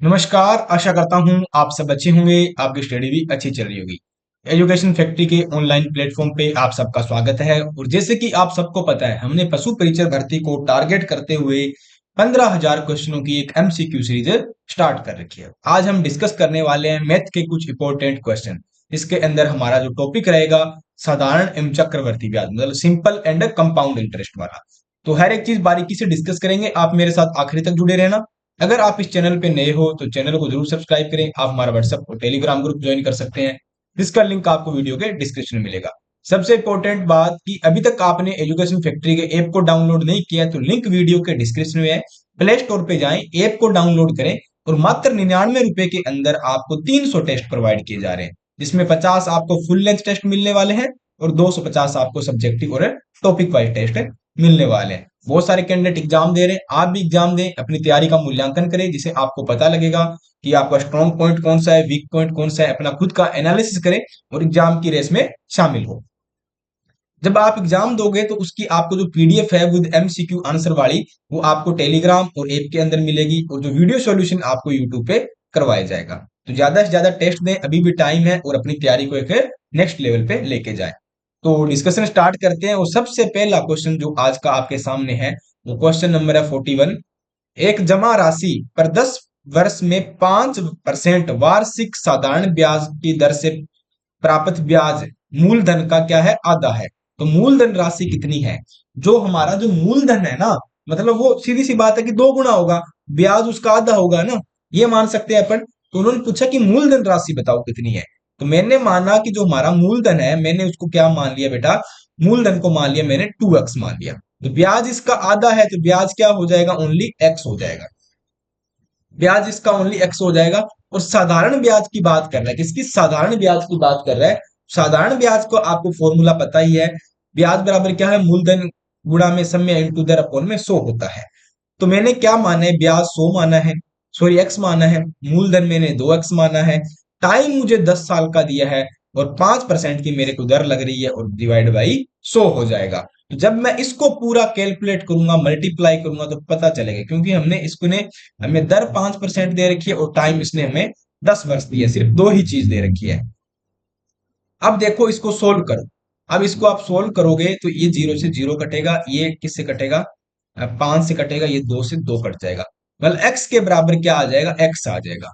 नमस्कार। आशा करता हूँ आप सब अच्छे होंगे, आपकी स्टडी भी अच्छी चल रही होगी। एजुकेशन फैक्ट्री के ऑनलाइन प्लेटफॉर्म पे आप सबका स्वागत है। और जैसे कि आप सबको पता है, हमने पशु परिचर भर्ती को टारगेट करते हुए 15,000 क्वेश्चनों की एक एमसीक्यू सीरीज स्टार्ट कर रखी है। आज हम डिस्कस करने वाले हैं मैथ के कुछ इंपॉर्टेंट क्वेश्चन। इसके अंदर हमारा जो टॉपिक रहेगा साधारण एवं चक्रवर्ती ब्याज, मतलब सिंपल एंड कंपाउंड इंटरेस्ट वाला। तो हर एक चीज बारीकी से डिस्कस करेंगे। आप मेरे साथ आखिरी तक जुड़े रहना। अगर आप इस चैनल पे नए हो तो चैनल को जरूर सब्सक्राइब करें। आप हमारा व्हाट्सएप और टेलीग्राम ग्रुप ज्वाइन कर सकते हैं, जिसका लिंक आपको वीडियो के डिस्क्रिप्शन में मिलेगा। सबसे इंपॉर्टेंट बात कि अभी तक आपने एजुकेशन फैक्ट्री के ऐप को डाउनलोड नहीं किया तो लिंक वीडियो के डिस्क्रिप्शन में है। प्ले स्टोर पे जाएं, ऐप को डाउनलोड करें और मात्र 99 रुपए के अंदर आपको 300 टेस्ट प्रोवाइड किए जा रहे हैं, जिसमें 50 आपको फुल लेंथ टेस्ट मिलने वाले हैं और 250 आपको सब्जेक्टिव और टॉपिक वाइज टेस्ट मिलने वाले हैं। बहुत सारे कैंडिडेट एग्जाम दे रहे हैं, आप भी एग्जाम दें, अपनी तैयारी का मूल्यांकन करें, जिसे आपको पता लगेगा कि आपका स्ट्रॉन्ग पॉइंट कौन सा है, वीक पॉइंट कौन सा है। अपना खुद का एनालिसिस करें और एग्जाम की रेस में शामिल हो। जब आप एग्जाम दोगे तो उसकी आपको जो पीडीएफ है विद एमसीक्यू आंसर वाली, वो आपको टेलीग्राम और ऐप के अंदर मिलेगी, और जो वीडियो सॉल्यूशन आपको यूट्यूब पे करवाया जाएगा। तो ज्यादा से ज्यादा टेस्ट दें, अभी भी टाइम है, और अपनी तैयारी को एक नेक्स्ट लेवल पे लेके जाएं। तो डिस्कशन स्टार्ट करते हैं। और सबसे पहला क्वेश्चन जो आज का आपके सामने है, वो क्वेश्चन नंबर है 41। एक जमा राशि पर 10 वर्ष में 5% वार्षिक साधारण ब्याज की दर से प्राप्त ब्याज मूलधन का क्या है, आधा है। तो मूलधन राशि कितनी है? जो हमारा जो मूलधन है ना, मतलब वो सीधी सी बात है कि 2 गुना होगा, ब्याज उसका आधा होगा ना, ये मान सकते हैं अपन। तो उन्होंने पूछा कि मूलधन राशि बताओ कितनी है। तो मैंने माना कि जो हमारा मूलधन है, मैंने उसको क्या मान लिया बेटा, मूलधन को मान लिया मैंने 2x मान लिया। तो ब्याज इसका आधा है, तो ब्याज क्या हो जाएगा, ओनली x हो जाएगा। ब्याज इसका ओनली x हो जाएगा। और साधारण ब्याज की बात कर रहा है, किसकी? साधारण ब्याज की बात कर रहा है। साधारण ब्याज को आपको फॉर्मूला पता ही है, ब्याज बराबर क्या है, मूलधन गुणा में समय इंटू दर अपॉन में 100 होता है। तो मैंने क्या माना है, ब्याज 100 माना है, सॉरी x माना है, मूलधन मैंने 2x माना है, टाइम मुझे 10 साल का दिया है, और 5% की मेरे को दर लग रही है, और डिवाइड बाई 100 हो जाएगा। तो जब मैं इसको पूरा कैलकुलेट करूंगा, मल्टीप्लाई करूंगा, तो पता चलेगा, क्योंकि हमने इसको ने हमें दर 5% दे रखी है और टाइम इसने हमें 10 वर्ष दिया, सिर्फ दो ही चीज दे रखी है। अब देखो इसको सोल्व करो। अब इसको आप सोल्व करोगे तो ये 0 से 0 कटेगा, ये किससे कटेगा, 5 से कटेगा, ये 2 से 2 कट जाएगा। मतलब x के बराबर क्या आ जाएगा, x आ जाएगा।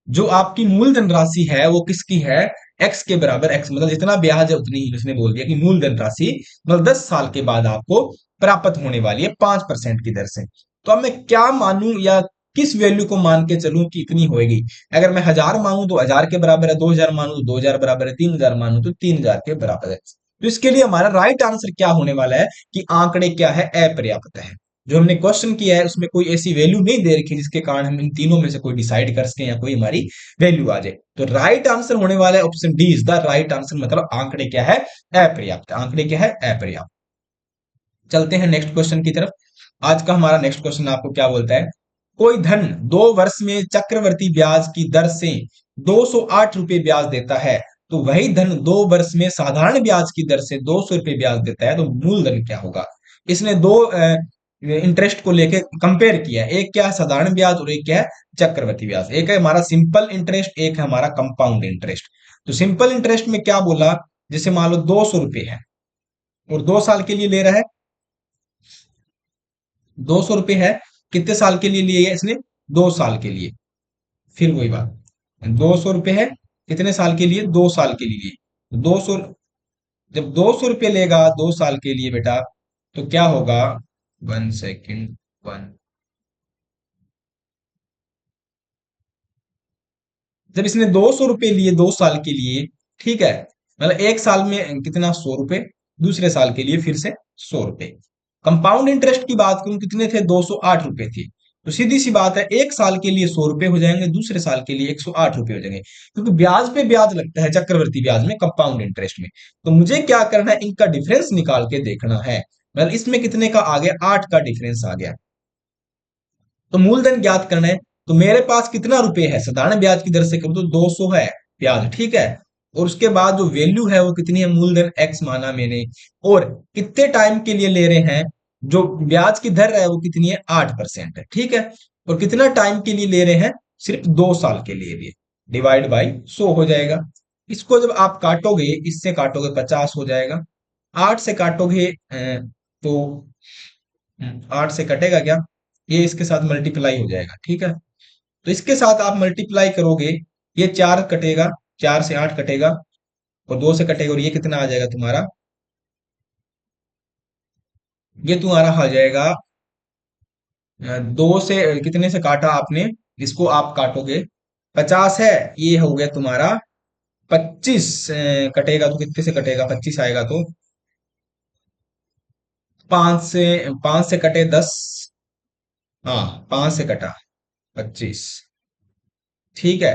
जो आपकी मूलधन राशि है वो किसकी है, x के बराबर x, मतलब जितना ब्याज है उतनी ही। उसने बोल दिया कि मूलधन राशि मतलब 10 साल के बाद आपको प्राप्त होने वाली है 5% की दर से। तो अब मैं क्या मानूं, या किस वैल्यू को मान के चलूं कि इतनी होएगी। अगर मैं 1000 मांगू तो 1000 के बराबर है, 2000 मानू तो 2000 बराबर है, 3000 मानू तो 3000 के बराबर है। तो इसके लिए हमारा राइट आंसर क्या होने वाला है कि आंकड़े क्या है, अपर्याप्त है। जो हमने क्वेश्चन किया है उसमें कोई ऐसी वैल्यू नहीं दे रखी जिसके कारण हम इन तीनों में से कोई डिसाइड कर सके या कोई हमारी वैल्यू आ जाए। तो राइट आंसर होने वाला है option D is the right answer, मतलब आंकड़े क्या है, अपर्याप्त। आंकड़े क्या है, अपर्याप्त। चलते हैं नेक्स्ट क्वेश्चन की तरफ। आज का हमारा नेक्स्ट क्वेश्चन आपको क्या बोलता है, कोई धन 2 वर्ष में चक्रवर्ती ब्याज की दर से 208 रुपए ब्याज देता है, तो वही धन 2 वर्ष में साधारण ब्याज की दर से 200 रुपए ब्याज देता है, तो मूलधन क्या होगा। इसने दो इंटरेस्ट को लेके कंपेयर किया है, एक क्या है साधारण ब्याज और एक क्या है चक्रवर्ती ब्याज। एक है हमारा सिंपल इंटरेस्ट, एक है हमारा कंपाउंड इंटरेस्ट। तो सिंपल इंटरेस्ट में क्या बोला, जैसे मान लो 200 रुपए है और 2 साल के लिए ले रहा है, 200 रुपए है, कितने साल के लिए लिए है इसने, 2 साल के लिए। फिर वही बात, 200 रुपए है, कितने साल के लिए, 2 साल के लिए। 200, जब 200 रुपये लेगा 2 साल के लिए बेटा, तो क्या होगा, 1 सेकेंड, वन, जब इसने 200 रुपये लिए 2 साल के लिए, ठीक है, मतलब एक साल में कितना, 100 रुपए, दूसरे साल के लिए फिर से 100 रुपए। कंपाउंड इंटरेस्ट की बात करूं, कितने थे, 208 रुपए थे। तो सीधी सी बात है, एक साल के लिए 100 रुपए हो जाएंगे, दूसरे साल के लिए 108 रुपए हो जाएंगे, क्योंकि ब्याज पे ब्याज लगता है चक्रवर्ती ब्याज में, कंपाउंड इंटरेस्ट में। तो मुझे क्या करना है, इनका डिफरेंस निकाल के देखना है। मतलब इसमें कितने का आ गया, 8 का डिफरेंस आ गया। तो मूलधन ज्ञात करना है। तो मेरे पास कितना रुपए है, साधारण ब्याज की दर से करूं तो 200 है ब्याज, ठीक है। और उसके बाद जो वैल्यू है वो कितनी है, मूलधन एक्स माना मैंने। और कितने टाइम के लिए ले रहे हैं, जो ब्याज की दर है वो कितनी है, 8% है, ठीक है। और कितना टाइम के लिए ले रहे हैं, सिर्फ 2 साल के लिए भी, डिवाइड बाई 100 हो जाएगा। इसको जब आप काटोगे, इससे काटोगे 50 हो जाएगा। 8 से काटोगे तो 8 से कटेगा क्या, ये इसके साथ मल्टीप्लाई हो जाएगा, ठीक है। तो इसके साथ आप मल्टीप्लाई करोगे, ये 4 कटेगा, 4 से 8 कटेगा और 2 से कटेगा, और ये कितना आ जाएगा तुम्हारा, ये तुम्हारा आ जाएगा 2 से कितने से काटा आपने, इसको आप काटोगे 50 है, ये हो गया तुम्हारा 25। कटेगा तो कितने से कटेगा, 25 आएगा तो 5 से कटे 10, हाँ 5 से कटा 25, ठीक है।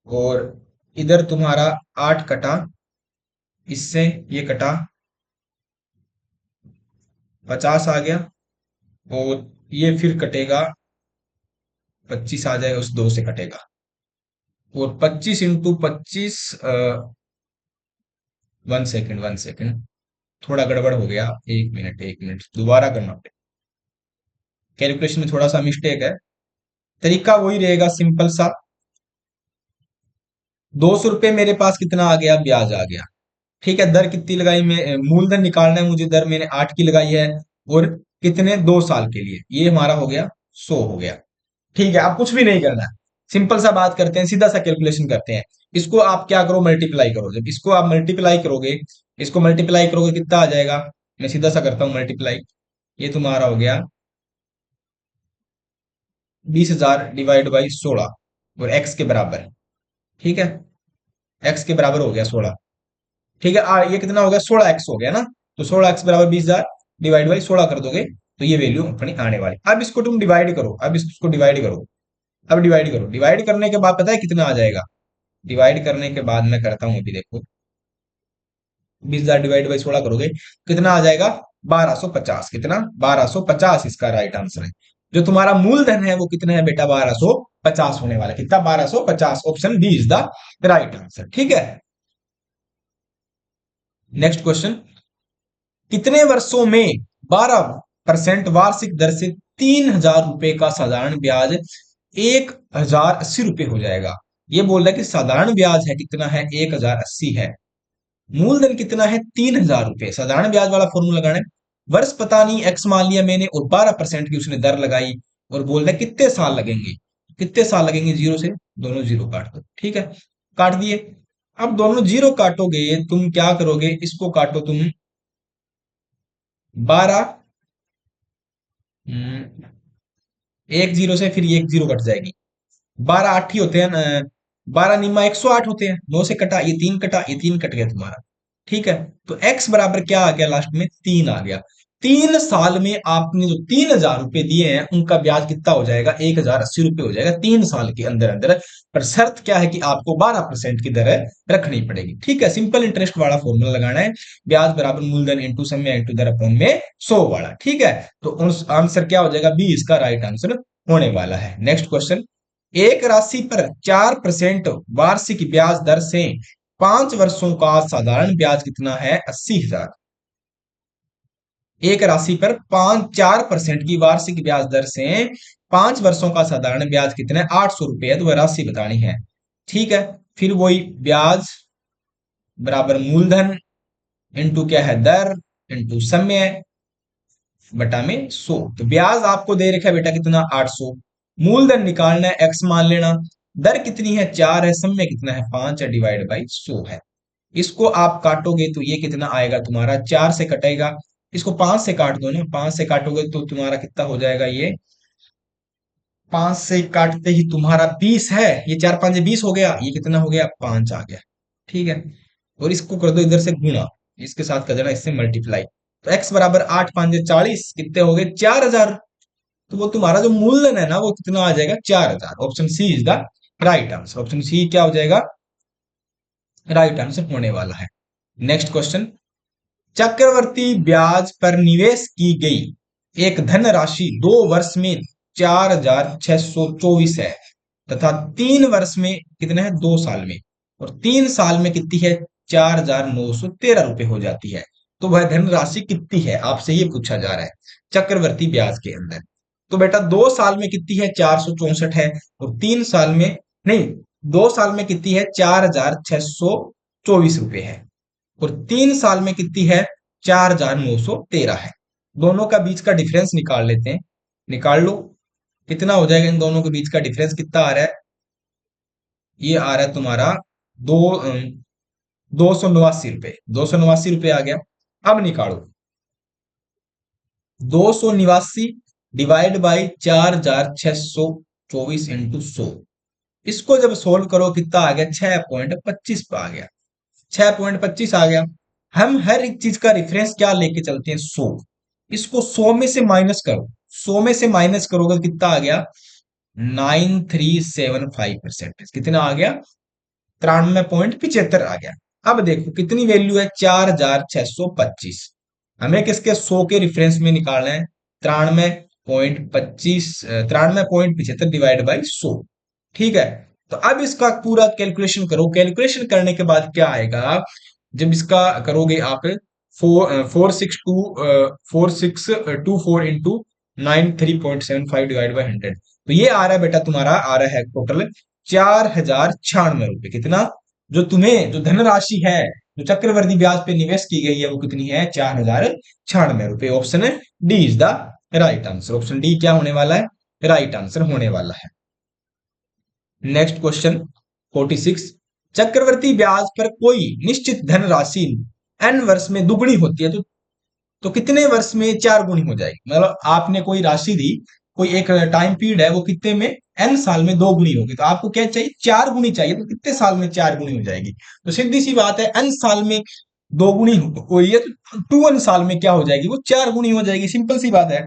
और इधर तुम्हारा 8 कटा, इससे ये कटा 50 आ गया, और ये फिर कटेगा 25 आ जाएगा, उस 2 से कटेगा, और 25 × 25, 1 सेकेंड 1 सेकेंड, थोड़ा गड़बड़ हो गया, 1 मिनट 1 मिनट, दोबारा करना पड़ेगा, कैलकुलेशन में थोड़ा सा मिस्टेक है। तरीका वही रहेगा, सिंपल सा। 200 रुपये मेरे पास कितना आ गया, ब्याज आ गया, ठीक है। दर कितनी लगाई, मैं मूलधन निकालना है मुझे, दर मैंने 8 की लगाई है, और कितने, 2 साल के लिए, ये हमारा हो गया 100 हो गया, ठीक है। आप कुछ भी नहीं करना है, सिंपल सा बात करते हैं, सीधा सा कैलकुलेशन करते हैं। इसको आप क्या करो, मल्टीप्लाई करो। जब इसको आप मल्टीप्लाई करोगे, इसको मल्टीप्लाई करोगे कितना आ जाएगा, मैं सीधा सा करता हूं मल्टीप्लाई। ये तुम्हारा हो गया 20,000 डिवाइड बाई 16, और एक्स के बराबर, ठीक है। एक्स के बराबर हो गया 16, ठीक है। ये कितना हो गया, 16x हो गया ना। तो 16x बराबर 20,000 डिवाइड बाई 16 कर दोगे, तो ये वैल्यू अपनी आने वाली। अब इसको तुम डिवाइड करो, अब इसको डिवाइड करो, अब डिवाइड करो, डिवाइड करने के बाद पता है कितना आ जाएगा, डिवाइड करने के बाद मैं करता हूं, अभी देखो, 20,000 डिवाइड बाई 16 करोगे, कितना आ जाएगा, 1250। कितना, 1250 इसका राइट आंसर है। जो तुम्हारा मूलधन है वो कितना है बेटा, 1250 होने वाला है। कितना, 1250, option B is the right answer, ठीक है। नेक्स्ट क्वेश्चन, कितने वर्षों में 12% वार्षिक दर से 3,000 रुपए का साधारण ब्याज 1,080 रुपए हो जाएगा। ये बोल रहा है कि साधारण ब्याज है कितना है, 1,080 है, मूलधन कितना है, 3,000 रुपए। साधारण ब्याज वाला फॉर्मूला लगाना है, वर्ष पता नहीं, एक्स मान लिया मैंने, और 12% की उसने दर लगाई, और बोल रहा है कितने साल लगेंगे, कितने साल लगेंगे, जीरो से दोनों जीरो काट दो, ठीक है। काट दिए। अब दोनों जीरो काटोगे, तुम क्या करोगे, इसको काटो तुम 12, एक जीरो से फिर एक जीरो कट जाएगी, 12 8 ही होते हैं ना, 12 × 108 होते हैं, 9 से कटा, ये 3 कटा, ये 3 कट गया तुम्हारा, ठीक है। तो x बराबर क्या आ गया, लास्ट में 3 आ गया। 3 साल में आपने जो 3,000 रुपए दिए हैं, उनका ब्याज कितना हो जाएगा, 1,080 रुपए हो जाएगा, 3 साल के अंदर अंदर। पर शर्त क्या है कि आपको 12% की दर रखनी पड़ेगी, ठीक है। सिंपल इंटरेस्ट वाला फॉर्मूला लगाना है, ब्याज बराबर मूलधन इंटू समय इंटू दर अपॉन में 100 वाला, ठीक है। तो आंसर क्या हो जाएगा, बी इसका राइट आंसर होने वाला है। नेक्स्ट क्वेश्चन, एक राशि पर 4% वार्षिक ब्याज दर से 5 वर्षों का साधारण ब्याज कितना है, 80,000। एक राशि पर 4% की वार्षिक ब्याज दर से 5 वर्षों का साधारण ब्याज कितना है, 800 रुपए है, तो वह राशि बतानी है, ठीक है। फिर वही ब्याज बराबर मूलधन इंटू क्या है, दर इंटू समय बटा में 100। तो ब्याज आपको दे रखा है बेटा कितना, 800, मूलधन निकालना है, एक्स मान लेना, दर कितनी है, 4 है, समय कितना है, 5 है, डिवाइड बाई 100 है। इसको आप काटोगे तो ये कितना आएगा तुम्हारा, 4 से कटेगा, इसको 5 से काट दो ना, 5 से काटोगे तो तुम्हारा कितना हो जाएगा, ये 5 से काटते ही तुम्हारा 20 है, ये 4 5 20 हो गया, ये कितना हो गया, 5 आ गया, ठीक है। और इसको कर दो इधर से गुणा, इसके साथ कर देना, इससे मल्टीप्लाई। तो x बराबर 8 5 40, कितने हो गए, 4,000। तो वो तुम्हारा जो मूलधन है ना, वो कितना आ जाएगा, 4,000। Option C is the right answer, option C क्या हो जाएगा, राइट आंसर होने वाला है। नेक्स्ट क्वेश्चन, चक्रवर्ती ब्याज पर निवेश की गई एक धनराशि 2 वर्ष में 4,624 है, तथा 3 वर्ष में कितने हैं, 2 साल में, और 3 साल में कितनी है, 4,913 रुपए हो जाती है। तो वह धनराशि कितनी है, आपसे ये पूछा जा रहा है चक्रवर्ती ब्याज के अंदर। तो बेटा 2 साल में कितनी है, 464 है। और 3 साल में नहीं, 2 साल में कितनी है, 4624 रुपए है। और 3 साल में कितनी है, 4913 है। दोनों का बीच का डिफरेंस निकाल लेते हैं। निकाल लो, कितना हो जाएगा इन दोनों के बीच का डिफरेंस, कितना आ रहा है, ये आ रहा है तुम्हारा दो 289 रुपए, 289 रुपए आ गया। अब निकालो, 289 डिवाइड बाई 4624 इंटू 100। इसको जब सोल्व करो कितना आ गया, 6.25 पे आ गया, 6.25 आ गया। हम हर एक चीज का रेफरेंस क्या लेके चलते हैं, 100। इसको 100 में से माइनस करो, 100 में से माइनस करोगे तो कितना आ गया, 9375%। कितना आ गया, 93.75 आ गया। अब देखो कितनी वैल्यू है, 4625। हमें किसके, 100 के रेफरेंस में निकालना है। 93.25, 93.75 डिवाइड बाई 100। ठीक है, तो अब इसका पूरा कैलकुलेशन करो। कैलकुलेशन करने के बाद क्या आएगा, जब इसका करोगे आप, 4624 इंटू 93.75 डिवाइड बाई 100, तो ये आ रहा है बेटा, तुम्हारा आ रहा है टोटल 4096 रुपए। कितना, जो तुम्हें जो धनराशि है जो चक्रवर्ती ब्याज पे निवेश की गई है वो कितनी है, 4096 रुपए। Option D is the right answer. Option D क्या होने वाला है, राइट आंसर होने वाला है। नेक्स्ट क्वेश्चन 46, चक्रवर्ती ब्याज पर कोई निश्चित धनराशि n वर्ष में दुगुनी होती है, तो कितने वर्ष में 4 गुनी हो जाएगी। मतलब आपने कोई राशि दी, कोई एक टाइम पीरियड है, वो कितने में, n साल में 2 गुनी होगी। तो आपको क्या चाहिए, 4 गुनी चाहिए। तो कितने साल में 4 गुनी हो जाएगी, तो सीधी सी बात है, n साल में 2 गुनी हुई है तो 2n साल में क्या हो जाएगी, वो 4 गुनी हो जाएगी। सिंपल सी बात है।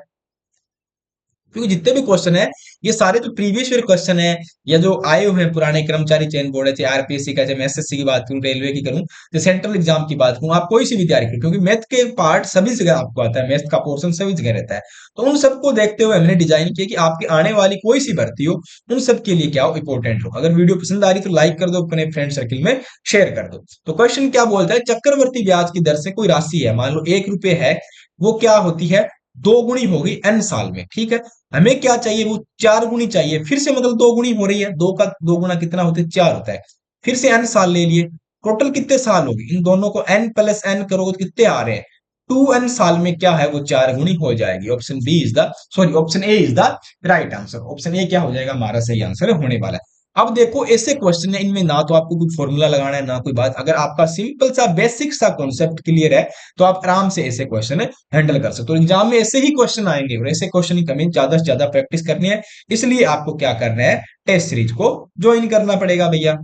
क्योंकि जितने भी क्वेश्चन है ये सारे तो प्रीवियस ईयर क्वेश्चन है, या जो आए हुए हैं पुराने कर्मचारी चयन बोर्ड है, चाहे आरपीएससी का, चाहे मैं एसएससी की बात करूं, रेलवे की करूं, चाहे सेंट्रल एग्जाम की बात करूं, आप कोई सी भी तैयारी करें, क्योंकि मैथ के पार्ट सभी जगह आपको आता है, मैथ का पोर्शन सभी जगह रहता है। तो उन सबको देखते हुए हमने डिजाइन किया कि आपकी आने वाली कोई सी भर्ती हो, उन सब के लिए क्या हो, इंपॉर्टेंट हो। अगर वीडियो पसंद आ रही तो लाइक कर दो, अपने फ्रेंड सर्किल में शेयर कर दो। तो क्वेश्चन क्या बोलता है, चक्रवर्ती ब्याज की दर से कोई राशि है, मान लो 1 रुपए है, वो क्या होती है, 2 गुनी होगी n साल में। ठीक है, हमें क्या चाहिए, वो 4 गुनी चाहिए। फिर से मतलब 2 गुनी हो रही है, 2 का 2 गुना कितना होता है, 4 होता है। फिर से n साल ले लिए, टोटल कितने साल होगी, इन दोनों को n प्लस n करोगे तो कितने आ रहे हैं, 2n साल में क्या है, वो 4 गुनी हो जाएगी। Option B is the, sorry option A is the right answer. Option A क्या हो जाएगा, हमारा सही आंसर होने वाला है। अब देखो ऐसे क्वेश्चन है, इनमें ना तो आपको कोई फॉर्मूला लगाना है ना कोई बात। अगर आपका सिंपल सा बेसिक सा कॉन्सेप्ट क्लियर है तो आप आराम से ऐसे क्वेश्चन हैंडल कर सकते हो। एग्जाम में ऐसे ही क्वेश्चन आएंगे और ऐसे क्वेश्चन की हमें ज्यादा से ज्यादा प्रैक्टिस करनी है। इसलिए आपको क्या करना है, टेस्ट सीरीज को ज्वाइन करना पड़ेगा भैया।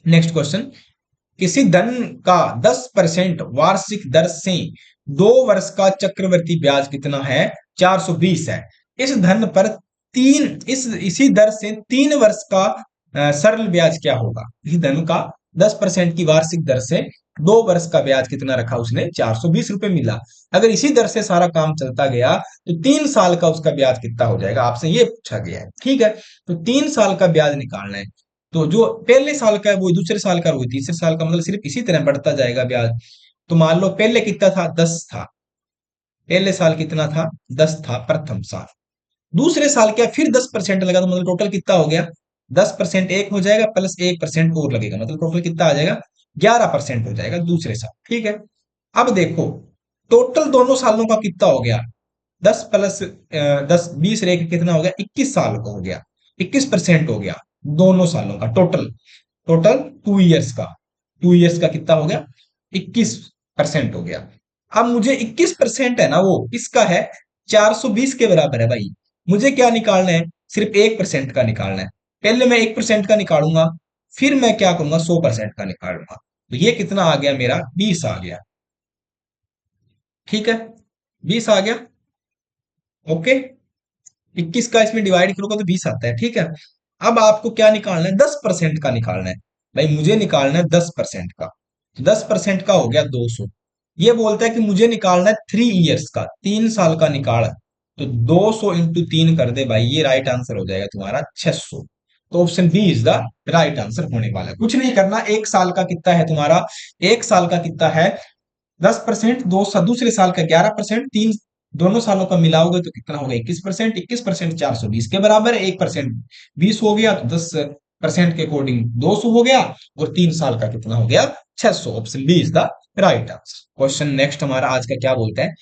नेक्स्ट क्वेश्चन, किसी धन का 10% वार्षिक दर से 2 वर्ष का चक्रवर्ती ब्याज कितना है, 420 है। इस धन पर इसी दर से 3 वर्ष का सरल ब्याज क्या होगा। इस धन का 10% की वार्षिक दर से 2 वर्ष का ब्याज कितना रखा उसने, 420 रुपए मिला। अगर इसी दर से सारा काम चलता गया तो 3 साल का उसका ब्याज कितना हो जाएगा, आपसे ये पूछा गया है। ठीक है, तो 3 साल का ब्याज निकालना है। तो जो पहले साल का है वो दूसरे साल का, वो तीसरे साल का, मतलब सिर्फ इसी तरह बढ़ता जाएगा ब्याज। तो मान लो पहले कितना था, 10 था, पहले साल कितना था, 10 था प्रथम साल। दूसरे साल क्या, फिर 10% लगा, तो मतलब टोटल कितना हो गया, 10% एक हो जाएगा प्लस 1% और लगेगा, मतलब टोटल कितना आ जाएगा, 11% हो जाएगा दूसरे साल। ठीक है, अब देखो टोटल दोनों सालों का कितना हो गया, 10 प्लस 10 20 रह के कितना हो गया, 21 साल का हो गया, 21% हो गया दोनों सालों का टोटल। टोटल 2 इयर्स का, 2 इयर्स का कितना हो गया, 21% हो गया। अब मुझे 21% है ना, वो इसका है 420 के बराबर है भाई। मुझे क्या निकालना है, सिर्फ 1% का निकालना है। पहले मैं 1% का निकालूंगा, फिर मैं क्या करूंगा, 100% का निकालूंगा। तो ये कितना आ गया मेरा, 20 आ गया। ठीक है, 20 आ गया। ओके, 21 का इसमें डिवाइड करोगे तो 20 आता है। ठीक है, अब आपको क्या निकालना है, 10% का निकालना है। भाई मुझे निकालना है 10% का, तो 10% का हो गया 200। ये बोलता है कि मुझे निकालना है 3 इयर्स का, 3 साल का निकाल, तो 200 इंटू 3 कर दे भाई, ये राइट आंसर हो जाएगा तुम्हारा 600। तो option B is the right answer होने वाला है। कुछ नहीं करना, 1 साल का कितना है तुम्हारा, 1 साल का कितना है 10%, दूसरे साल का 11%, तीन दोनों सालों का मिलाओगे तो कितना होगा? 21%। 21% 420 के बराबर है। 1% 20 हो गया, तो 10% के अकॉर्डिंग 200 हो गया, और 3 साल का कितना हो गया? 600। Option B is the right answer. Question next हमारा आज का क्या बोलता है?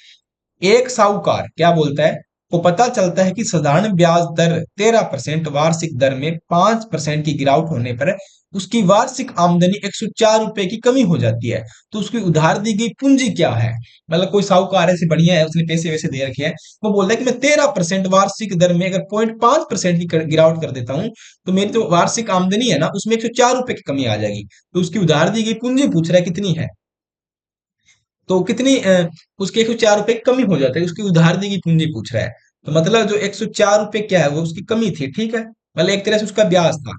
एक साहूकार क्या बोलता है? को पता चलता है कि साधारण ब्याज दर 13% वार्षिक दर में 5% की गिरावट होने पर उसकी वार्षिक आमदनी 104 रुपए की कमी हो जाती है। तो उसकी उधार दी गई पूंजी क्या है? मतलब कोई साहूकार ऐसे बढ़िया है, उसने पैसे वैसे दे रखे हैं, वो बोलता है कि मैं 13% वार्षिक दर में अगर 0.5% की गिरावट कर देता हूं, तो मेरी जो वार्षिक आमदनी है ना, उसमें 104 रुपए की कमी आ जाएगी। तो उसकी उधार दी गई पूंजी पूछ रहा है कितनी है। तो कितनी उसके 104 रुपए की कमी हो जाता है, उसकी उधार दी गई पूंजी पूछ रहा है। तो मतलब जो 104 रुपए क्या है, वो उसकी कमी थी, ठीक है, मतलब एक तरह से उसका ब्याज था,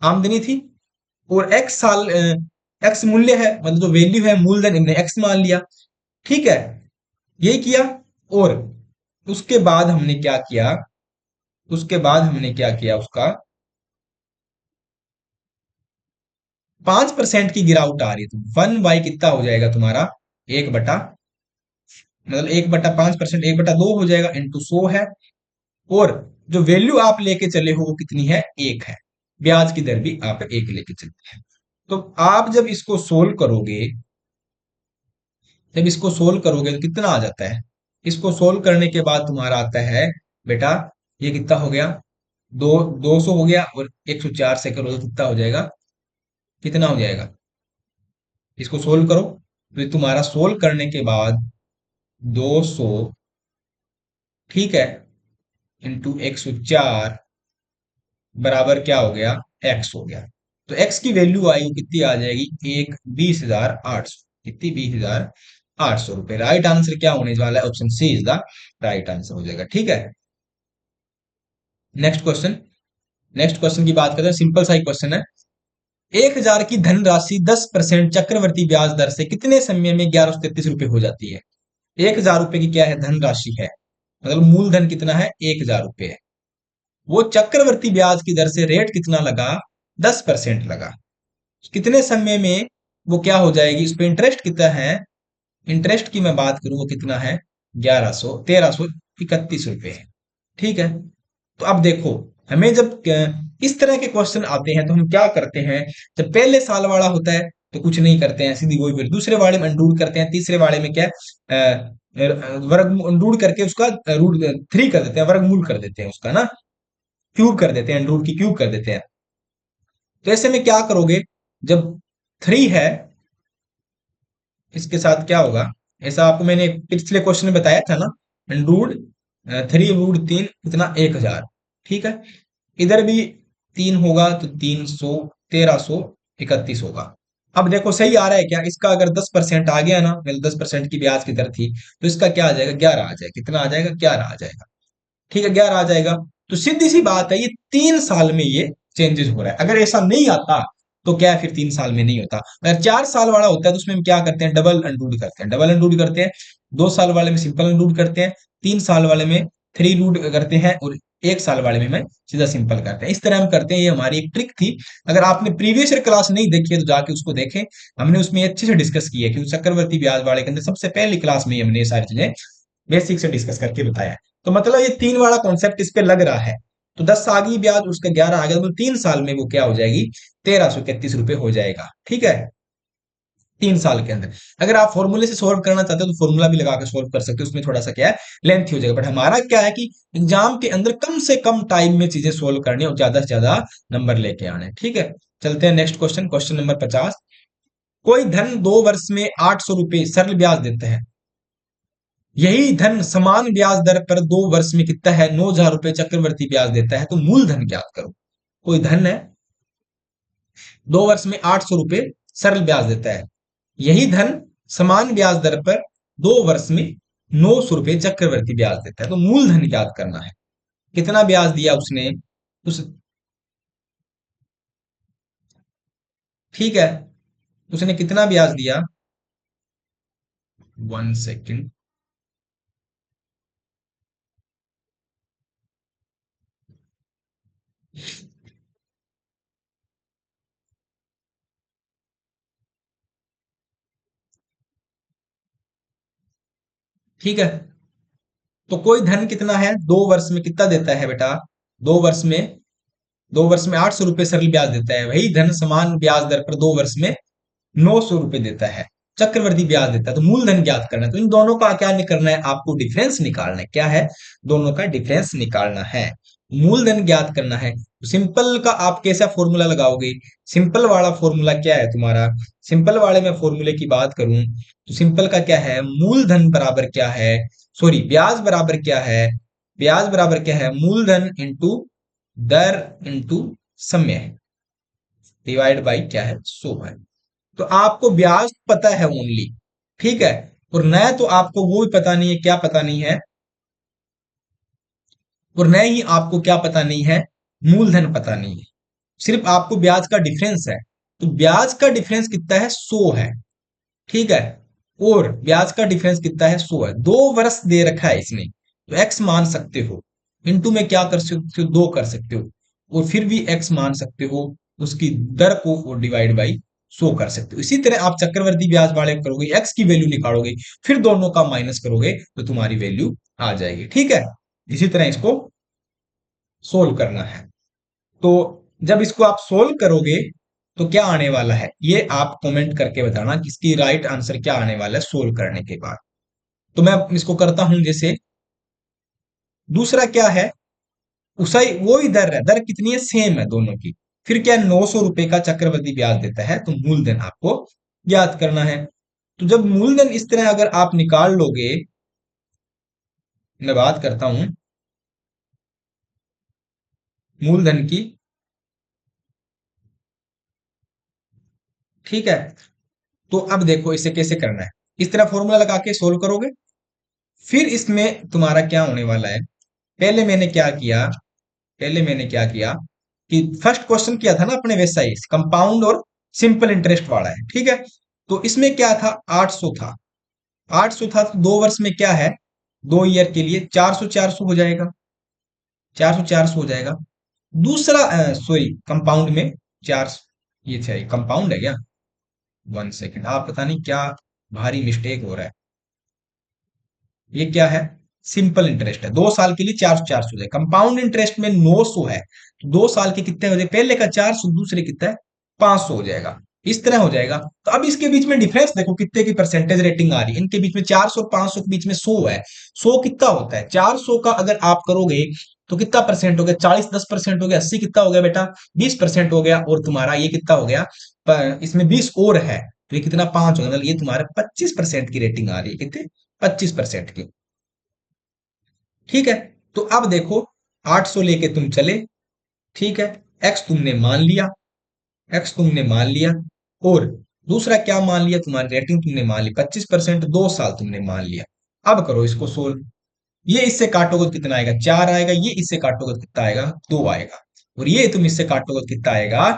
आमदनी थी। और एक्स साल एक्स मूल्य है, मतलब जो वैल्यू है, मूलधन हमने एक्स मान लिया, ठीक है, यही किया। और उसके बाद हमने क्या किया? उसके बाद हमने क्या किया? उसका 5% की गिरावट आ रही है, तो 1/, कितना हो जाएगा तुम्हारा? 1/, मतलब 1/5%, 1/2 हो जाएगा, इंटू 100 है। और जो वैल्यू आप लेके चले हो वो कितनी है? 1 है। ब्याज की दर भी आप 1 लेके चलते हैं। तो आप जब इसको सोल्व करोगे तो कितना आ जाता है? इसको सोल्व करने के बाद तुम्हारा आता है, बेटा, ये कितना हो गया? 200 हो गया, और 104 से करो तो कितना हो जाएगा? कितना हो जाएगा? इसको सोल्व करो, तो ये तुम्हारा सोल्व करने के बाद 200, ठीक है, इंटू 104 बराबर क्या हो गया? एक्स हो गया। तो एक्स की वैल्यू आई कितनी आ जाएगी? 20,800। कितनी? 20,800 रुपए। राइट आंसर क्या होने वाला है? Option C is the right answer हो जाएगा, ठीक है। Next question. नेक्स्ट क्वेश्चन की बात करते हैं, सिंपल सा ही क्वेश्चन है। 1,000 की धनराशि 10% चक्रवर्ती ब्याज दर से कितने समय में 1133 रुपए हो जाती है? 1,000 रुपए की क्या है? धनराशि है, मतलब मूलधन कितना है? 1,000 रुपए है। वो चक्रवर्ती ब्याज की दर से रेट कितना लगा? 10% लगा। कितने समय में वो क्या हो जाएगी? उस पर इंटरेस्ट कितना है? इंटरेस्ट की मैं बात करूं, वो कितना है? 1331 रुपए है, ठीक है। तो अब देखो, हमें जब इस तरह के क्वेश्चन आते हैं तो हम क्या करते हैं? जब पहले साल वाला होता है तो कुछ नहीं करते हैं, सीधी वही, फिर दूसरे वाले में अंडूड करते हैं, तीसरे वाले में क्या वर्ग अंडूड करके उसका रूट 3 कर देते हैं, वर्गमूल कर देते हैं उसका ना, क्यूब कर देते हैं, अंडूड की क्यूब कर देते हैं। तो ऐसे में क्या करोगे? जब 3 है, इसके साथ क्या होगा? ऐसा आपको मैंने पिछले क्वेश्चन में बताया था ना, रूट 3 रूट 3 कितना? 1,000, ठीक है। इधर भी 3 होगा तो 300, 1331 होगा। अब देखो सही आ रहा है क्या? इसका अगर 10% आ गया ना, मतलब 10% की ब्याज की दर थी, तो इसका क्या आ जाएगा? 11 आ जाएगा। कितना आ जाएगा? 11 आ जाएगा, ठीक है, 11 आ जाएगा। तो सीधी सी बात है, ये 3 साल में ये चेंजेस हो रहा है। अगर ऐसा नहीं आता तो क्या है? फिर 3 साल में नहीं होता। अगर 4 साल वाला होता है तो उसमें हम क्या करते हैं? डबल अनरूड करते हैं, डबल अनरूड करते हैं। 2 साल वाले में सिंपल अनरूड करते हैं, 3 साल वाले में 3 रूट करते हैं, और 1 साल वाले में मैं सीधा सिंपल करते हैं। इस तरह हम करते हैं, ये हमारी एक ट्रिक थी। अगर आपने प्रीवियस ईयर क्लास नहीं देखी है तो जाके उसको देखें, हमने उसमें अच्छे से डिस्कस की है कि चक्रवर्ती ब्याज वाले के अंदर सबसे पहली क्लास में ही हमने ये सारी चीजें बेसिक से डिस्कस करके बताया है। तो मतलब ये 3 वाला कॉन्सेप्ट इस पे लग रहा है। तो 10 आ गई ब्याज, उसका 11 आ गया, तो 3 साल में वो क्या हो जाएगी? 1331 रुपए हो जाएगा, ठीक है, 3 साल के अंदर। अगर आप फॉर्मूले से सोल्व करना चाहते हो तो फॉर्मूला भी लगा कर सोल्व कर सकते हो, उसमें थोड़ा सा क्या है, लेंथ हो जाएगा। बट हमारा क्या है कि एग्जाम के अंदर कम से कम टाइम में चीजें सोल्व करनी और ज्यादा से ज्यादा नंबर लेके आने, ठीक है। चलते हैं नेक्स्ट क्वेश्चन, क्वेश्चन नंबर 50। कोई धन 2 वर्ष में 800 रुपए सरल ब्याज देते हैं, यही धन समान ब्याज दर पर 2 वर्ष में कितना है? 9,000 रुपए चक्रवर्ती ब्याज देता है, तो मूलधन ज्ञात करो। कोई धन है, 2 वर्ष में 800 रुपए सरल ब्याज देता है, यही धन समान ब्याज दर पर 2 वर्ष में 900 रुपए चक्रवर्ती ब्याज देता है, तो मूलधन ज्ञात करना है। कितना ब्याज दिया उसने? उस ठीक है, उसने कितना ब्याज दिया? 1 सेकेंड। ठीक है, तो कोई धन कितना है, 2 वर्ष में कितना देता है बेटा, 2 वर्ष में 2 वर्ष में 800 रुपये सरल ब्याज देता है। वही धन समान ब्याज दर पर 2 वर्ष में 900 रुपये देता है, चक्रवृद्धि ब्याज देता है। तो मूलधन ज्ञात करना है, तो इन दोनों का क्या करना है, आपको डिफरेंस निकालना है। क्या है, दोनों का डिफरेंस निकालना है, मूलधन ज्ञात करना है। तो सिंपल का आप कैसा फॉर्मूला लगाओगे, सिंपल वाला फॉर्मूला क्या है तुम्हारा, सिंपल वाले में फॉर्मूले की बात करूं तो सिंपल का क्या है, मूलधन बराबर क्या है, सॉरी ब्याज बराबर क्या है, ब्याज बराबर क्या है, मूलधन इंटू दर इंटू समय डिवाइड बाई क्या है, 100 है। तो आपको ब्याज पता है ओनली, ठीक है, और नया तो आपको वो भी पता नहीं है, क्या पता नहीं है, और नया ही आपको क्या पता नहीं है, मूलधन पता नहीं है। सिर्फ आपको ब्याज का डिफरेंस है, तो ब्याज का डिफरेंस कितना है, 100 है, ठीक है, और ब्याज का डिफरेंस कितना है, 100 है। 2 वर्ष दे रखा है इसने, तो एक्स मान सकते हो, इनटू में क्या कर सकते हो, 2 कर सकते हो, और फिर भी एक्स मान सकते हो, उसकी दर को डिवाइड बाई 100 कर सकते हो। इसी तरह आप चक्रवर्ती ब्याज वाले करोगे, एक्स की वैल्यू निकालोगे, फिर दोनों का माइनस करोगे तो तुम्हारी वैल्यू आ जाएगी, ठीक है। इसी तरह इसको सोल्व करना है। तो जब इसको आप सोल्व करोगे तो क्या आने वाला है, ये आप कमेंट करके बताना कि इसकी राइट आंसर क्या आने वाला है सोल्व करने के बाद। तो मैं इसको करता हूं, जैसे दूसरा क्या है, उसा वो ही दर है, दर कितनी है, सेम है दोनों की। फिर क्या, 900 रुपए का चक्रवृद्धि ब्याज देता है, तो मूलधन आपको ज्ञात करना है। तो जब मूलधन इस तरह अगर आप निकाल लोगे, मैं बात करता हूं मूलधन की, ठीक है। तो अब देखो इसे कैसे करना है, इस तरह फॉर्मूला लगा के सोल्व करोगे। फिर इसमें तुम्हारा क्या होने वाला है, पहले मैंने क्या किया, पहले मैंने क्या किया कि फर्स्ट क्वेश्चन किया था ना अपने वैसा ही कंपाउंड और सिंपल इंटरेस्ट वाला है, ठीक है। तो इसमें क्या था, 800 था, 800 था, तो 2 वर्ष में क्या है, 2 ईयर के लिए 400 400 हो जाएगा, 400 400 हो जाएगा। दूसरा सॉरी कंपाउंड में 400, ये चाहिए कंपाउंड है क्या, 1 सेकेंड, आप पता नहीं क्या भारी मिस्टेक हो रहा है, ये क्या है, सिंपल इंटरेस्ट है, 2 साल के लिए 400 400 है, कंपाउंड इंटरेस्ट में 900 है, तो 2 साल के कितने हो जाए, पहले का 400 दूसरे कितना है 500 हो जाएगा, इस तरह हो जाएगा। तो अब इसके बीच में डिफरेंस देखो कितने की परसेंटेज रेटिंग आ रही है, इनके बीच में 400 और 500 के बीच में 100 है, 100 कितना होता है, 400 का अगर आप करोगे तो कितना परसेंट हो गया, 40 10% हो गया, 80 कितना हो गया बेटा, 20% हो गया, और तुम्हारा ये कितना हो गया, इसमें 20 और है, तो ये कितना 5 हो गया, मतलब ये तुम्हारा 25% की रेटिंग आ रही है, कितने 25% की, ठीक है। तो अब देखो 800 लेके तुम चले, ठीक है, एक्स तुमने मान लिया, एक्स तुमने मान लिया, और दूसरा क्या मान लिया, तुम्हारी रेटिंग तुमने मान ली 25%, 2 साल तुमने मान लिया। अब करो इसको सोल्व, ये इससे काटोगे तो कितना आएगा, 4 आएगा, ये इससे काटोगे तो कितना आएगा, 2 आएगा, और ये तुम इससे काटोगे तो कितना आएगा,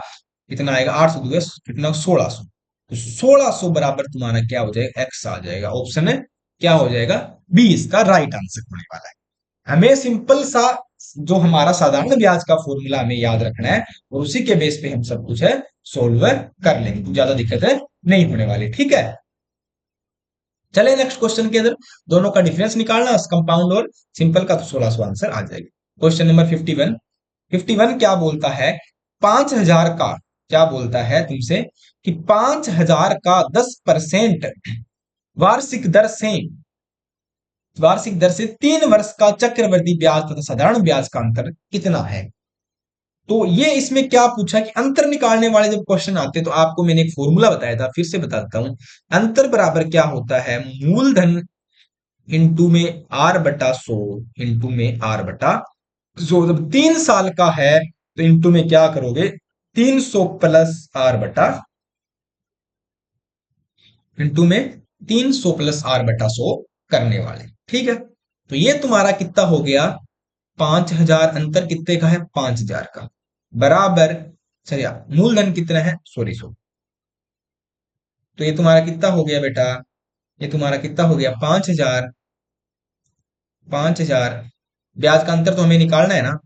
कितना आएगा, 800 कितना 1600, तो 1600 बराबर तुम्हारा क्या हो जाएगा, एक्स आ जाएगा, ऑप्शन है क्या हो जाएगा, बी इसका राइट आंसर होने वाला है। हमें सिंपल सा जो हमारा साधारण ब्याज का फॉर्मूला हमें याद रखना है, और उसी के बेस पे हम सब कुछ है सोल्व कर लेंगे, तो ज्यादा दिक्कत है नहीं होने वाली, ठीक है। चले नेक्स्ट क्वेश्चन के अंदर, दोनों का डिफरेंस निकालना, कंपाउंड और सिंपल का, तो 1600 आंसर आ जाएगा। क्वेश्चन नंबर 51, 51 क्या बोलता है, 5000 का, क्या बोलता है तुमसे कि 5000 का 10% वार्षिक दर से, वार्षिक दर से 3 वर्ष का चक्रवृद्धि ब्याज तथा साधारण ब्याज का अंतर कितना है। तो ये इसमें क्या पूछा कि अंतर निकालने वाले जब क्वेश्चन आते हैं तो आपको मैंने एक फॉर्मूला बताया था, फिर से बताता हूं, अंतर बराबर क्या होता है, मूलधन इंटू में आर बटा 100 इंटू में आर बटा 100, जब 3 साल का है तो इंटू में क्या करोगे, 300 प्लस आर बटा, इंटू में 300 प्लस आर बटा 100 करने वाले, ठीक है। तो ये तुम्हारा कितना हो गया, 5000, अंतर कितने का है, 5000 का, बराबर, चलिए मूलधन कितना है, सॉरी सो, तो ये तुम्हारा कितना हो गया बेटा, ये तुम्हारा कितना हो गया, 5000, 5000, ब्याज का अंतर तो हमें निकालना है ना,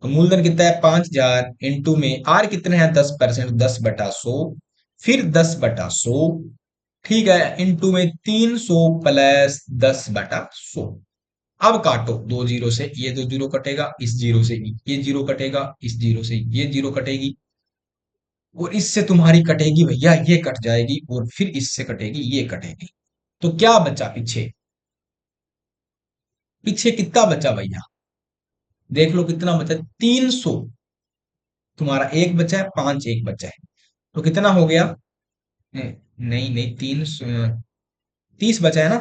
तो मूलधन कितना है 5000, इंटू में आर कितने हैं 10%, 10/100, फिर 10/100, ठीक है, इंटू में 300 प्लस 10/100, अब काटो दो जीरो से, ये दो जीरो कटेगा, इस जीरो से ये जीरो कटेगा, इस जीरो से ये जीरो कटेगी, और इससे तुम्हारी कटेगी भैया ये कट जाएगी, और फिर इससे कटेगी ये कटेगी। तो क्या बचा पीछे? पीछे कितना बचा भैया? देख लो कितना बचा, 300। तुम्हारा एक बचा है, पांच एक बचा है, तो कितना हो गया? नहीं नहीं, 30 बचा है ना,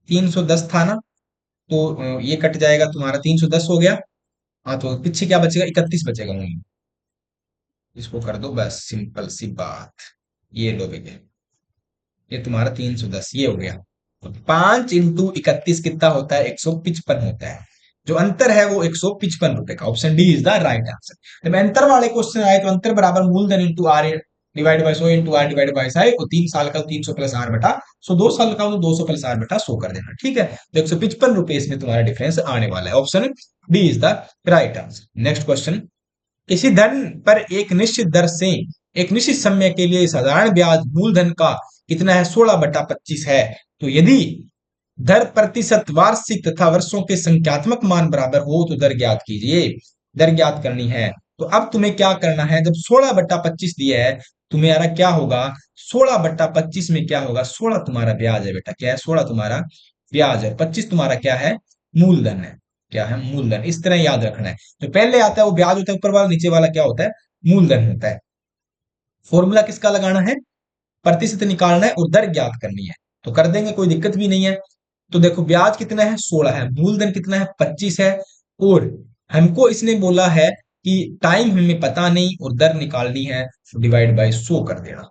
310 था ना, तो ये कट जाएगा, तुम्हारा 310 हो गया। हाँ, तो पीछे क्या बचेगा? 31 बचेगा वहीं। इसको कर दो बस, सिंपल सी बात। ये लो भैया, ये तुम्हारा 310 ये हो गया। तो 5 इंटू 31 कितना होता है? 155 होता है। जो अंतर है वो 155 रुपए का। Option D is the right answer. जब अंतर वाले क्वेश्चन आए तो अंतर बराबर मूलधन into R divide by 100 into R divide by साइ, और 3 साल का 300 प्लस आर बटा 100, 2 साल का तो 200 प्लस आर बटा 100 कर देना, ठीक है। तो 155 रुपए इसमें तुम्हारा डिफरेंस आने वाला है। Option D is the right answer. Next question, किसी धन पर एक निश्चित दर से एक निश्चित समय के लिए साधारण ब्याज मूलधन का कितना है? 16/25 है। तो यदि दर प्रतिशत वार्षिक तथा वर्षों के संख्यात्मक मान बराबर हो तो दर ज्ञात कीजिए। दर ज्ञात करनी है, तो अब तुम्हें क्या करना है? जब 16/25 दिया है, तुम्हारा क्या होगा? 16/25 में क्या होगा? 16 तुम्हारा ब्याज है बेटा, क्या है? 16 तुम्हारा ब्याज है, 25 तुम्हारा क्या है? मूलधन है। क्या है? मूलधन। इस तरह याद रखना है। तो पहले आता है वो ब्याज होता है ऊपर वाला, नीचे वाला क्या होता है? मूलधन होता है। फॉर्मूला किसका लगाना है? प्रतिशत निकालना है और दर ज्ञात करनी है। तो कर देंगे, कोई दिक्कत भी नहीं है। तो देखो ब्याज कितना है? 16 है, मूलधन कितना है? 25 है, और हमको इसने बोला है कि टाइम हमें पता नहीं और दर निकालनी है, तो डिवाइड बाय 100 कर देना।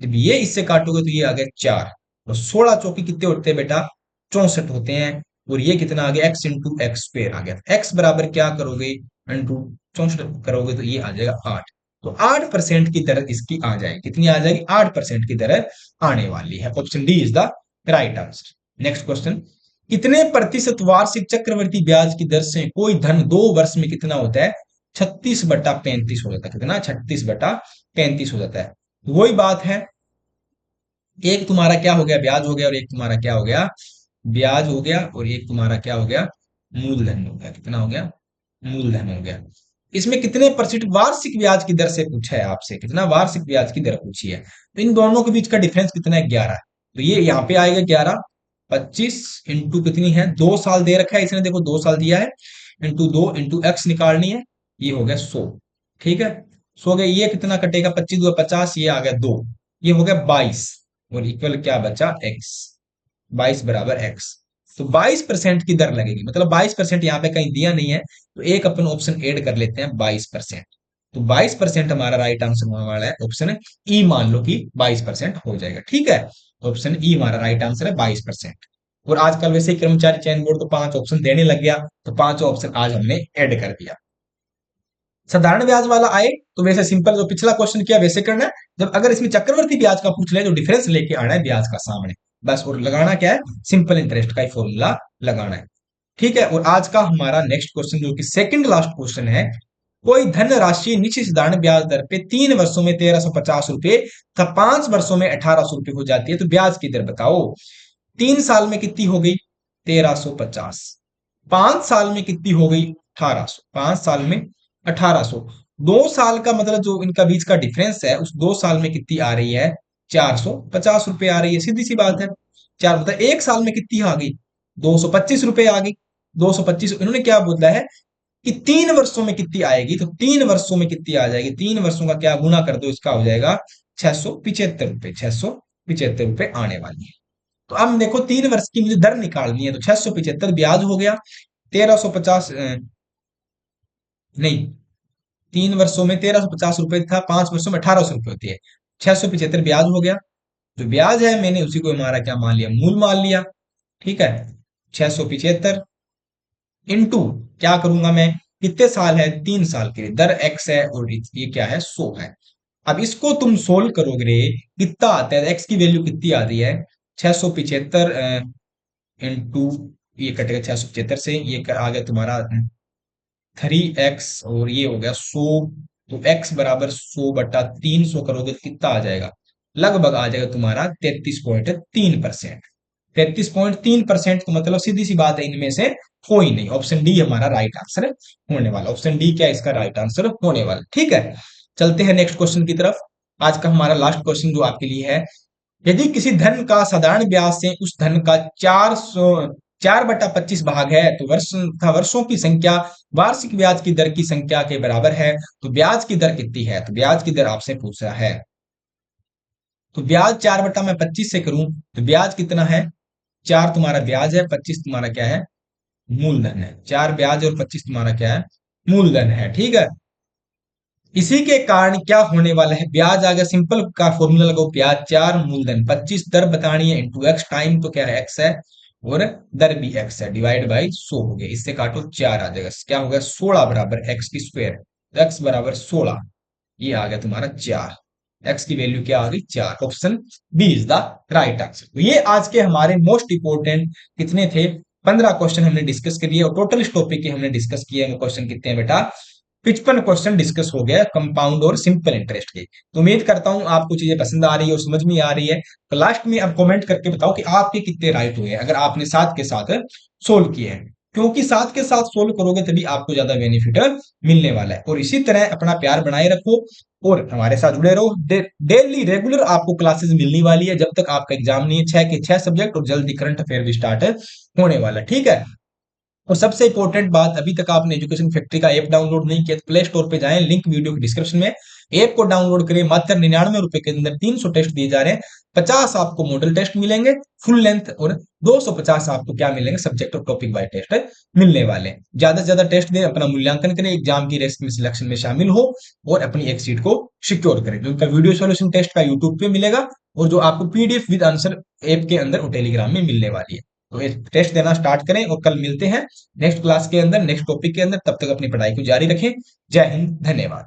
जब ये इससे काटोगे तो ये आ गया 4, और 16 चौकी कितने होते हैं बेटा? 64 होते हैं। और ये कितना आ गया? एक्स इंटू एक्स स्क्वेयर आ गया। एक्स बराबर क्या करोगे? इंटू 64 करोगे तो ये आ जाएगा 8। तो 8% की दर इसकी आ जाएगी। कितनी आ जाएगी? 8% की दर आने वाली है। Option D is the right answer. Next question, कितने प्रतिशत वार्षिक चक्रवृद्धि ब्याज की दर से कोई धन 2 वर्ष में कितना होता है? 36/35 हो जाता है। कितना? 36/35 हो जाता है। वही बात है, एक तुम्हारा क्या हो गया? ब्याज हो गया, और एक तुम्हारा क्या हो गया? ब्याज हो गया, और एक तुम्हारा क्या हो गया? मूलधन हो गया। कितना हो गया? मूलधन हो गया। इसमें कितने परसेंट वार्षिक ब्याज की दर से पूछा है आपसे? कितना वार्षिक ब्याज की दर पूछी है? तो इन दोनों के बीच का डिफरेंस कितना है? 11। तो ये यहाँ पे आएगा 11। 25 इंटू कितनी है? 2 साल दे रखा है इसने, देखो 2 साल दिया है, इंटू 2 इंटू एक्स निकालनी है, ये हो गया 100। ठीक है, 100 गया, ये कितना कटेगा? 25 2 50, ये आ गया 2, ये हो गया 22, और इक्वल क्या बचा? एक्स। 22 बराबर एक्स। तो 22% की दर लगेगी, मतलब 22% यहाँ पे कहीं दिया नहीं है, तो एक अपन ऑप्शन ऐड कर लेते हैं, 22%। तो 22% हमारा राइट आंसर होने वाला है। ऑप्शन ई मान लो कि 22% हो जाएगा, ठीक है। ऑप्शन ई हमारा राइट आंसर है, 22%। और आजकल वैसे ही कर्मचारी चयन बोर्ड तो 5 ऑप्शन देने लग गया, तो 5 ऑप्शन आज हमने ऐड कर दिया। साधारण ब्याज वाला आए तो वैसे सिंपल जो पिछला क्वेश्चन किया वैसे करना है। जब अगर इसमें चक्रवर्ती ब्याज का पूछ ले तो डिफरेंस लेके आना है ब्याज का सामने, बस। और लगाना क्या है? सिंपल इंटरेस्ट का ही फॉर्मूला लगाना है, ठीक है। और आज का हमारा नेक्स्ट क्वेश्चन जो कि सेकंड लास्ट क्वेश्चन है, कोई धन राशि निश्चित साधारण ब्याज दर पे 3 वर्षों में 1350 रुपए तथा 5 वर्षों में 1800 रुपए हो जाती है, तो ब्याज की दर बताओ। 3 साल में कितनी हो गई? 1350। 5 साल में कितनी हो गई? 1800। 5 साल में 1800। 2 साल का मतलब जो इनका बीच का डिफरेंस है, उस 2 साल में कितनी आ रही है? 450 रुपए आ रही है, सीधी सी बात है। चार मतलब 1 साल में कितनी आ गई? 225 रुपए आ गई। 225, इन्होंने क्या बोला है कि 3 वर्षों में कितनी आएगी, तो 3 वर्षों में कितनी आ जाएगी? 3 वर्षों का क्या गुना कर दो, इसका हो जाएगा 675 रुपए। 675 रुपए आने वाली है। तो अब देखो 3 वर्ष की मुझे दर निकालनी है, तो 675 ब्याज हो गया, 1350 नहीं, 3 वर्षों में 1350 रुपए था, 5 वर्षों में 1800 रुपए होती है। 675 ब्याज हो गया। जो ब्याज है मैंने उसी को हमारा क्या मान लिया? मूल मान लिया, ठीक है। 675 इंटू क्या करूंगा मैं? कितने साल है? 3 साल के लिए। दर एक्स है और ये क्या है? 100 है। अब इसको तुम सोल्व करोगे रे, कितना आता है? एक्स की वैल्यू कितनी आ रही है? 675 इंटू, ये कटेगा 675 से, ये आ गया तुम्हारा 3x, और ये हो गया 100। तो x बराबर 100/300 करोगे तो कितना आ जाएगा? लगभग आ जाएगा तुम्हारा 33.3%। 33.3%। तो मतलब सीधी सी बात है, इनमें से कोई नहीं। ऑप्शन डी हमारा राइट आंसर होने वाला। ऑप्शन डी क्या इसका राइट आंसर होने वाला। ठीक है, चलते हैं नेक्स्ट क्वेश्चन की तरफ। आज का हमारा लास्ट क्वेश्चन जो आपके लिए है, यदि किसी धन का साधारण ब्याज से उस धन का 4/25 भाग है तो वर्षों की संख्या वार्षिक ब्याज की दर की संख्या के बराबर है, तो ब्याज की दर कितनी है? तो ब्याज की दर आपसे पूछ रहा है। तो ब्याज 4/मैं 25 से करूं तो ब्याज कितना है? 4 तुम्हारा ब्याज है, 25 तुम्हारा क्या है? मूलधन है। 4 ब्याज और 25 तुम्हारा क्या है? मूलधन है। ठीक है, इसी के कारण क्या होने वाला है? ब्याज आ गया, सिंपल का फॉर्मूला लगाओ, ब्याज 4 मूलधन 25, दर बतानी है इंटू एक्स, टाइम तो क्या है? एक्स है, और दर भी एक्स है, डिवाइड बाई 100 हो गया। इससे काटो 4 आ जाएगा, क्या हो गया? 16 बराबर एक्स की स्क्वायर, एक्स बराबर 16, ये आ गया तुम्हारा 4। एक्स की वैल्यू क्या आ गई? 4। Option B is the right answer. तो ये आज के हमारे मोस्ट इंपोर्टेंट कितने थे? 15 क्वेश्चन हमने डिस्कस कर लिए, और टोटल इस टॉपिक के हमने डिस्कस किए हैं क्वेश्चन कितने हैं बेटा? 55 क्वेश्चन डिस्कस हो गया कंपाउंड और सिंपल इंटरेस्ट के। तो उम्मीद करता हूं आपको चीजें पसंद आ रही है और समझ में आ रही है। तो लास्ट में आप कमेंट करके बताओ कि आपके कितने राइट हुए हैं, अगर आपने साथ के साथ सोल्व किए हैं, क्योंकि साथ के साथ सोल्व करोगे तभी आपको ज्यादा बेनिफिट मिलने वाला है। और इसी तरह अपना प्यार बनाए रखो और हमारे साथ जुड़े रहो। डेली रेगुलर आपको क्लासेस मिलने वाली है जब तक आपका एग्जाम नहीं है। 6 के 6 सब्जेक्ट, और जल्दी करंट अफेयर भी स्टार्ट होने वाला। ठीक है, और सबसे इंपॉर्टेंट बात, अभी तक आपने एजुकेशन फैक्ट्री का ऐप डाउनलोड नहीं किया तो प्ले स्टोर पे जाएं, लिंक वीडियो के डिस्क्रिप्शन में। ऐप को डाउनलोड करें, मात्र 99 रुपए के अंदर 300 टेस्ट दिए जा रहे हैं। 50 आपको मॉडल टेस्ट मिलेंगे फुल लेंथ, और 250 आपको क्या मिलेंगे? सब्जेक्ट और टॉपिक वाइज टेस्ट मिलने वाले हैं। ज्यादा से ज्यादा टेस्ट दें, अपना मूल्यांकन करें, एग्जाम की रेस में सिलेक्शन में शामिल हो, और अपनी एक सीट को सिक्योर करें। जो उनका वीडियो सॉल्यूशन टेस्ट का यूट्यूब पे मिलेगा, और जो आपको पीडीएफ विद आंसर ऐप के अंदर और टेलीग्राम में मिलने वाली है। तो टेस्ट देना स्टार्ट करें, और कल मिलते हैं नेक्स्ट क्लास के अंदर, नेक्स्ट टॉपिक के अंदर। तब तक अपनी पढ़ाई को जारी रखें। जय हिंद, धन्यवाद।